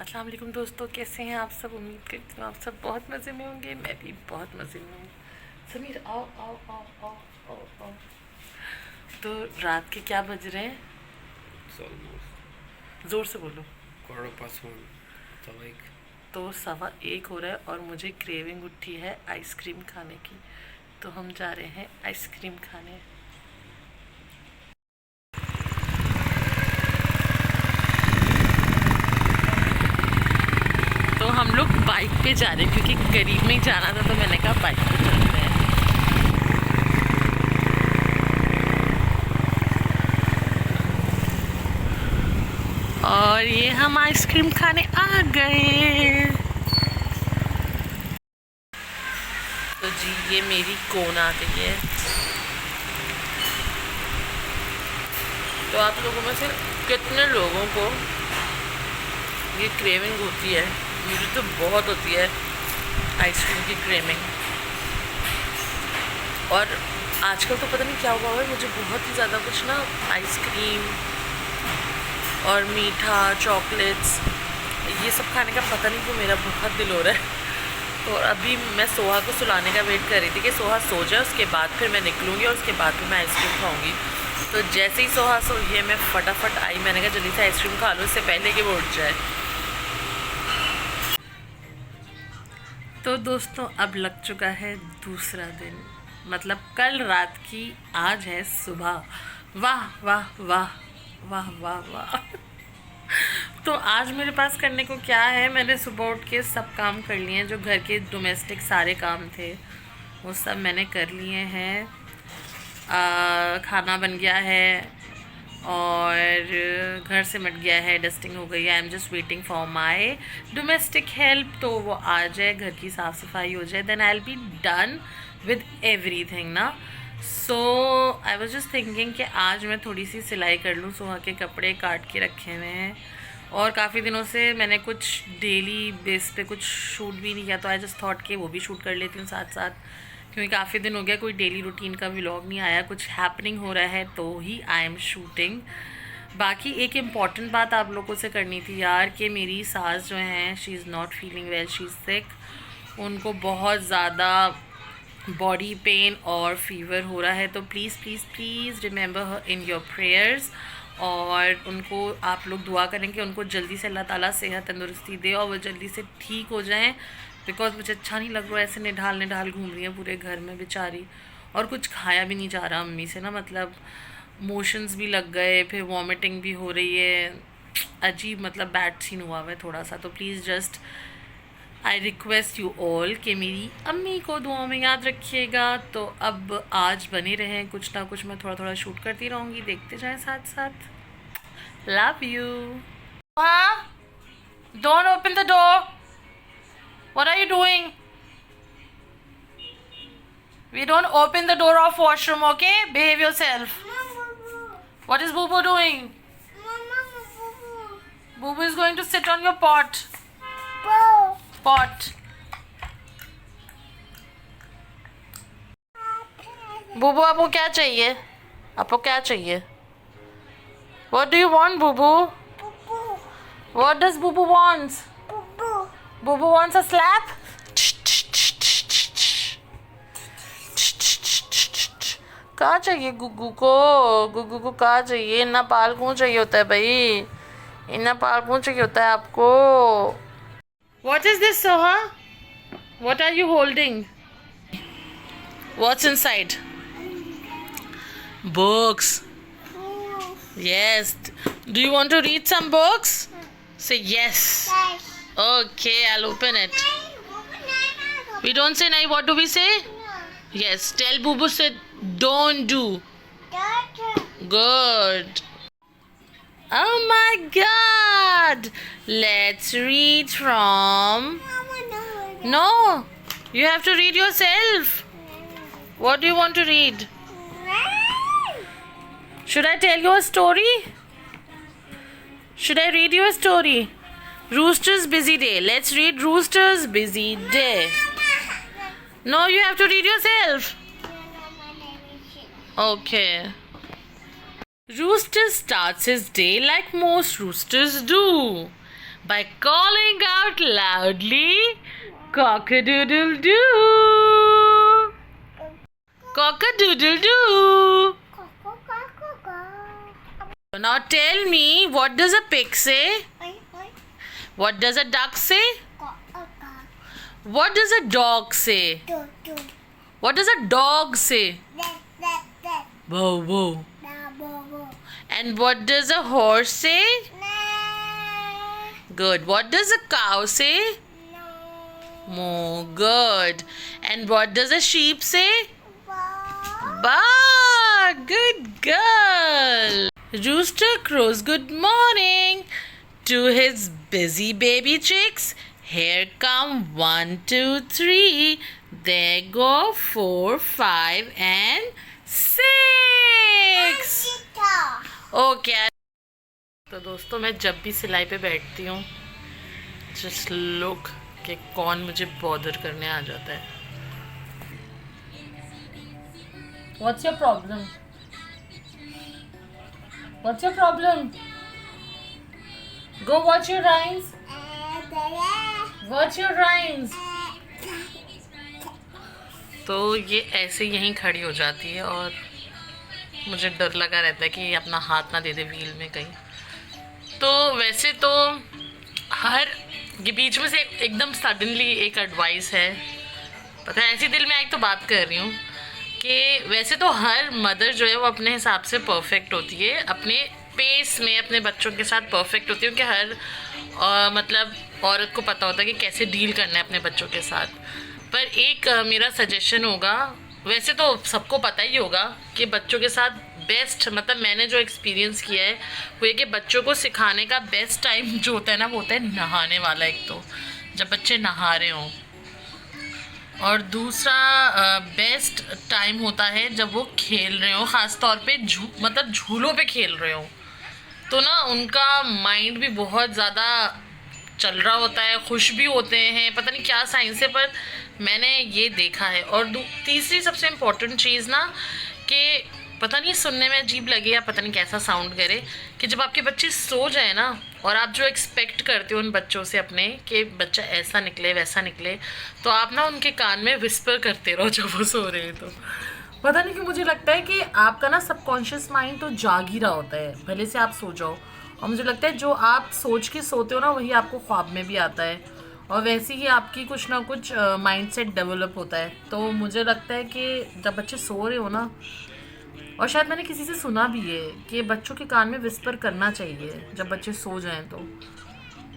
अस्सलाम वालेकुम दोस्तों, कैसे हैं आप सब। उम्मीद करती हूँ आप सब बहुत मज़े में होंगे। मैं भी बहुत मज़े में हूँ। समीर आओ आओ आओ आओ आओ आओ। तो रात के क्या बज रहे हैं? ज़ोर से बोलो। 1:15 तवा एक। तो 1:15 हो रहा है और मुझे क्रेविंग उठी है आइसक्रीम खाने की। तो हम जा रहे हैं आइसक्रीम खाने। तो हम लोग बाइक पे जा रहे हैं क्योंकि करीब में ही जाना था, तो मैंने कहा बाइक पे चलते हैं। और ये हम आइसक्रीम खाने आ गए। तो जी ये मेरी कोन आ गई है। तो आप लोगों में से कितने लोगों को ये क्रेविंग होती है? मुझे तो बहुत होती है आइसक्रीम की क्रेविंग। और आजकल तो पता नहीं क्या हुआ है, मुझे बहुत ही ज़्यादा कुछ ना आइसक्रीम और मीठा चॉकलेट्स ये सब खाने का पता नहीं क्यों मेरा बहुत दिल हो रहा है। तो अभी मैं सोहा को सुलाने का वेट कर रही थी कि सोहा सो जाए, उसके बाद फिर मैं निकलूँगी और उसके बाद फिर मैं आइसक्रीम खाऊंगी। तो जैसे ही सोहा सोई है मैं फटाफट आई, मैंने कहा जल्दी से आइसक्रीम खा लो इससे पहले कि वो उठ जाए। तो दोस्तों अब लग चुका है दूसरा दिन, मतलब कल रात की आज है सुबह। वाह वाह वाह वाह वाह वाह। तो आज मेरे पास करने को क्या है, मैंने सुबह उठ के सब काम कर लिए हैं, जो घर के डोमेस्टिक सारे काम थे वो सब मैंने कर लिए हैं। खाना बन गया है और घर सिमट गया है, डस्टिंग हो गई है। I am just waiting for my domestic help, तो वो आ जाए, घर की साफ़ सफाई हो जाए, then I will be done with everything ना। So I was just thinking कि आज मैं थोड़ी सी सिलाई कर लूँ। सुहा के कपड़े काट के रखे हुए हैं और काफ़ी दिनों से मैंने कुछ डेली बेस पे कुछ शूट भी नहीं किया, तो आई जस्ट थॉट कि वो भी शूट कर लेती हूँ साथ साथ, क्योंकि काफ़ी दिन हो गया कोई डेली रूटीन का व्लॉग नहीं आया। कुछ हैपनिंग हो रहा है तो ही आई एम शूटिंग। बाकी एक इम्पॉर्टेंट बात आप लोगों से करनी थी यार, कि मेरी सास जो हैं she is not feeling well, she is sick. उनको बहुत ज़्यादा बॉडी पेन और फीवर हो रहा है, तो please please please remember her in your prayers. और उनको आप लोग दुआ करें कि उनको जल्दी से अल्लाह ताला सेहत तंदुरुस्ती दे और वो जल्दी से ठीक हो जाएं। बिकॉज मुझे अच्छा नहीं लग रहा है, ऐसे निढाल निढाल घूम रही है पूरे घर में बेचारी, और कुछ खाया भी नहीं जा रहा अम्मी से ना, मतलब मोशंस भी लग गए, फिर वॉमिटिंग भी हो रही है, अजीब मतलब बैड सीन हुआ हुआ है थोड़ा सा। तो please just I request you all कि मेरी अम्मी को दुआओं में याद रखिएगा। तो अब आज बने रहें, कुछ ना कुछ मैं थोड़ा थोड़ा शूट करती रहूँगी, देखते जाएं साथ साथ। Love you. हाँ, don't open the door. What are you doing? We don't open the door of washroom, okay? Behave yourself. What is Boo Boo doing? Boo Boo is going to sit on your pot. Pot. Boo Boo, आपको क्या चाहिए? आपको क्या चाहिए? What do you want, Boo Boo? What does Boo Boo wants? Boo Boo wants a slap? कहाँ चाहिए गुग्गू को? गुग्गू को कहाँ चाहिए? इतना पाल क्यों चाहिए होता है भाई? इतना पाल क्यों चाहिए होता है आपको? What is this, Soha? What are you holding? What's inside? Books. Yes. Do you want to read some books? Say yes. Okay, I'll open it. We don't say nahi. What do we say? Yes. Tell Boo Boo say don't do. Good. Oh my God. Let's read from. No. You have to read yourself. What do you want to read? Should I tell you a story? Should I read you a story? Rooster's busy day. Let's read Rooster's busy day. No, you have to read yourself. Okay. Rooster starts his day like most roosters do, by calling out loudly cock-a-doodle-doo. Cock-a-doodle-doo. Now tell me, what does a pig say? What does a duck say? What does a dog say? What does a dog say? Whoa, whoa. And what does a horse say? Good. What does a cow say? Moo. Good. And what does a sheep say? Baa. Good girl. Rooster crows good morning to his busy baby chicks. Here come 1, 2, 3. There go 4, 5 and 6. Okay तो दोस्तों, मैं जब भी सिलाई पे बैठती हूँ, just look कि कौन मुझे बॉदर करने आ जाता है. What's your problem? What's your problem? Go watch your rhymes. Watch your rhymes. तो ये ऐसे यहीं खड़ी हो जाती है और मुझे डर लगा रहता है कि ये अपना हाथ ना दे दे व्हील में कहीं. तो वैसे तो हर ये बीच में से एकदम सडनली एक एडवाइस है, पता है, ऐसी दिल में आई तो बात कर रही हूँ कि वैसे तो हर मदर जो है वो अपने हिसाब से परफेक्ट होती है, अपने पेस में अपने बच्चों के साथ परफेक्ट होती है, क्योंकि हर मतलब औरत को पता होता है कि कैसे डील करना है अपने बच्चों के साथ. पर एक मेरा सजेशन होगा, वैसे तो सबको पता ही होगा कि बच्चों के साथ बेस्ट, मतलब मैंने जो एक्सपीरियंस किया है वो ये कि बच्चों को सिखाने का बेस्ट टाइम जो होता है ना, वो होता है नहाने वाला. एक तो जब बच्चे नहा रहे हों, और दूसरा बेस्ट टाइम होता है जब वो खेल रहे हो, ख़ास तौर पे मतलब झूलों पे खेल रहे हो, तो ना उनका माइंड भी बहुत ज़्यादा चल रहा होता है, खुश भी होते हैं, पता नहीं क्या साइंस है, पर मैंने ये देखा है. और तीसरी सबसे इम्पोर्टेंट चीज़ ना, कि पता नहीं सुनने में अजीब लगे या पता नहीं कैसा साउंड करे, कि जब आपके बच्चे सो जाए ना, और आप जो एक्सपेक्ट करते हो उन बच्चों से अपने कि बच्चा ऐसा निकले वैसा निकले, तो आप ना उनके कान में विस्पर करते रहो जब वो सो रहे हैं. तो पता नहीं कि मुझे लगता है कि आपका ना सबकॉन्शियस माइंड तो जाग ही रहा होता है, भले से आप सो जाओ. और मुझे लगता है जो आप सोच के सोते हो ना, वही आपको ख्वाब में भी आता है, और वैसे ही आपकी कुछ ना कुछ माइंडसेट डेवलप होता है. तो मुझे लगता है कि जब बच्चे सो रहे हो ना, और शायद मैंने किसी से सुना भी है कि बच्चों के कान में विस्पर करना चाहिए जब बच्चे सो जाएं,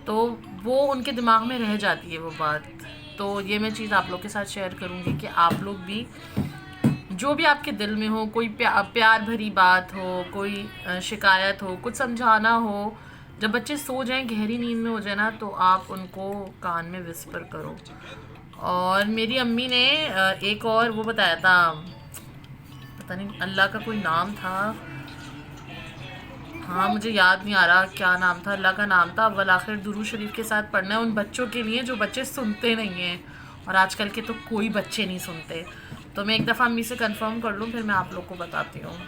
तो वो उनके दिमाग में रह जाती है वो बात. तो ये मैं चीज़ आप लोग के साथ शेयर करूँगी कि आप लोग भी जो भी आपके दिल में हो, कोई प्यार भरी बात हो, कोई शिकायत हो, कुछ समझाना हो, जब बच्चे सो जाएं, गहरी नींद में हो जाए ना, तो आप उनको कान में विस्पर करो. और मेरी अम्मी ने एक और वो बताया था, पता नहीं अल्लाह का कोई नाम था, हाँ मुझे याद नहीं आ रहा क्या नाम था, अल्लाह का नाम था. अव्वल आखिर दुरूद शरीफ के साथ पढ़ना है उन बच्चों के लिए जो बच्चे सुनते नहीं हैं, और आजकल के तो कोई बच्चे नहीं सुनते. तो मैं एक दफ़ा अम्मी से कंफर्म कर लूँ, फिर मैं आप लोग को बताती हूँ.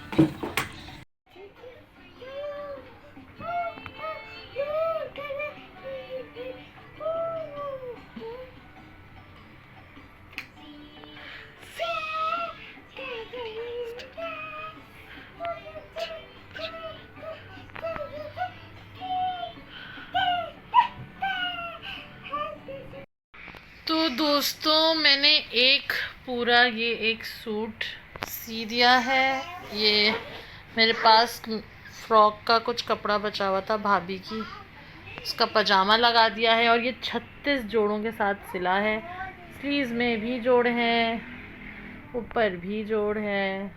तो दोस्तों, मैंने एक पूरा ये एक सूट सी दिया है. ये मेरे पास फ्रॉक का कुछ कपड़ा बचा हुआ था भाभी की, उसका पजामा लगा दिया है, और ये 36 जोड़ों के साथ सिला है. स्लीव्स में भी जोड़ हैं, ऊपर भी जोड़ है,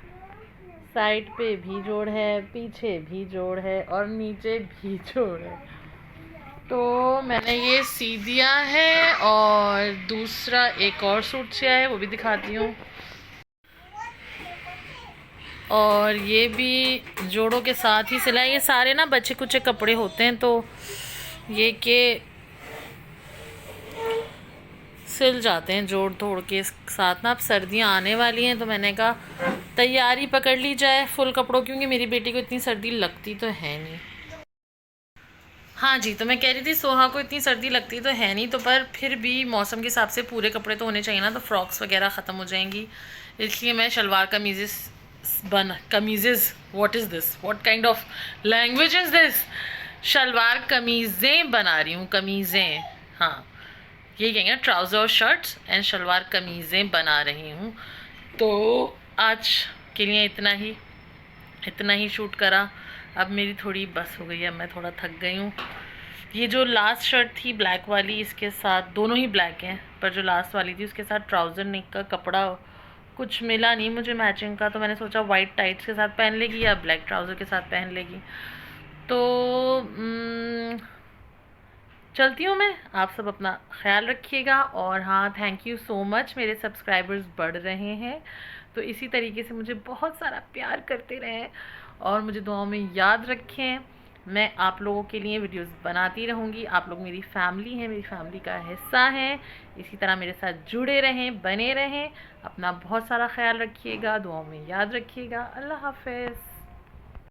साइड पे भी जोड़ है, पीछे भी जोड़ है, और नीचे भी जोड़ है. तो मैंने ये सी दिया है, और दूसरा एक और सूट सिया है, वो भी दिखाती हूँ. और ये भी जोड़ों के साथ ही सिला है. ये सारे ना बचे कुचे कपड़े होते हैं, तो ये के सिल जाते हैं जोड़ तोड़ के साथ ना. अब सर्दियाँ आने वाली हैं, तो मैंने कहा तैयारी पकड़ ली जाए फुल कपड़ों, क्योंकि मेरी बेटी को इतनी सर्दी लगती तो है नहीं. हाँ जी, तो मैं कह रही थी सोहा को इतनी सर्दी लगती तो है नहीं, तो पर फिर भी मौसम के हिसाब से पूरे कपड़े तो होने चाहिए ना, तो फ्रॉक्स वगैरह ख़त्म हो जाएंगी, इसलिए मैं salwar kameezes what is this, what kind of language is this, salwar कमीज़ें बना रही हूँ, कमीज़ें, हाँ यही कहेंगे, ट्राउज़र और शर्ट्स एंड शलवार कमीज़ें बना रही हूँ। तो आज के लिए इतना ही शूट करा। अब मेरी थोड़ी बस हो गई है, मैं थोड़ा थक गई हूँ। ये जो लास्ट शर्ट थी ब्लैक वाली, इसके साथ दोनों ही ब्लैक हैं, पर जो लास्ट वाली थी उसके साथ ट्राउज़र नेक का कपड़ा कुछ मिला नहीं मुझे मैचिंग का, तो मैंने सोचा वाइट टाइट्स के साथ पहन लेगी या ब्लैक ट्राउज़र के साथ पहन लेगी। तो चलती हूँ मैं, आप सब अपना ख्याल रखिएगा। और हाँ, थैंक यू सो मच, मेरे सब्सक्राइबर्स बढ़ रहे हैं, तो इसी तरीके से मुझे बहुत सारा प्यार करते रहें और मुझे दुआओं में याद रखें। मैं आप लोगों के लिए वीडियोस बनाती रहूँगी, आप लोग मेरी फैमिली हैं, मेरी फैमिली का हिस्सा हैं, इसी तरह मेरे साथ जुड़े रहें, बने रहें। अपना बहुत सारा ख्याल रखिएगा, दुआओं में याद रखिएगा। अल्लाह हाफ़िज़।